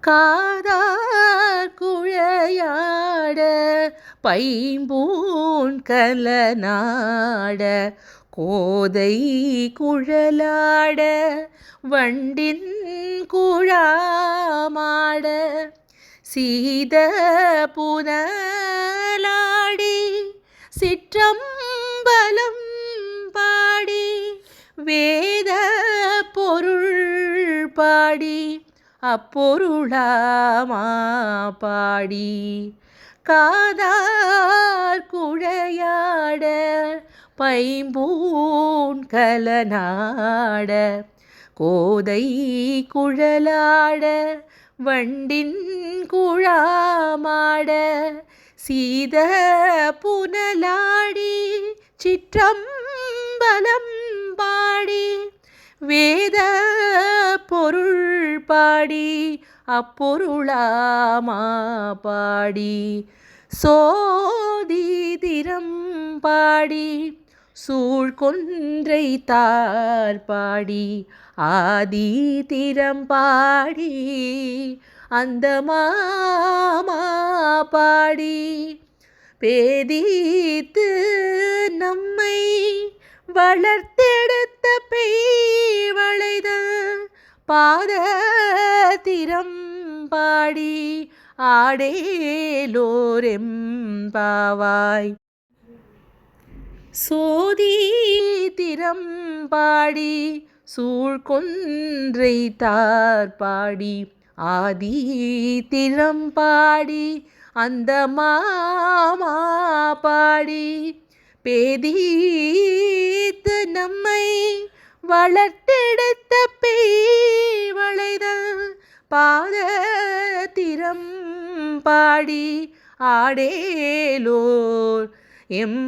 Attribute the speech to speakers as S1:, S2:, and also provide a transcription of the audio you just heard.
S1: காதார் குழையாட பைம்பூன் கலனாட கோதை குழலாட வண்டின் குழாமாட சீத புனலாடி சிற்றம்பலம் பாடி வேத பொருள் பாடி அப்பொருளாமா பாடி காதார் குழையாட பைம்பூன் கலனாட கோதை குழலாட வண்டின் குழாமாட சீத புனலாடி சிற்றம்பலம் பாடி வேத பொருள் பாடி அப்பொருளாமா பாடி சோதிதிரம் பாடி சூழ்கொன்றை தார் பாடி ஆதி திறம் பாடி அந்த மாமா பாடி பேதித்து நம்மை வளர்த்தெடுத்த பெய்வளைத பாதத்திரம் பாடி ஆடேலோரெம்பாவாய் சோதி திறம் பாடி சூழ்கொன்றை தார் பாடி ஆதி திறம் பாடி அந்த மாமா பாடி பேதித்து நம்மை வளர்த்தெடுத்த பெய்வளைத பாதத்திரம் பாடி ஆடேலோர் எம்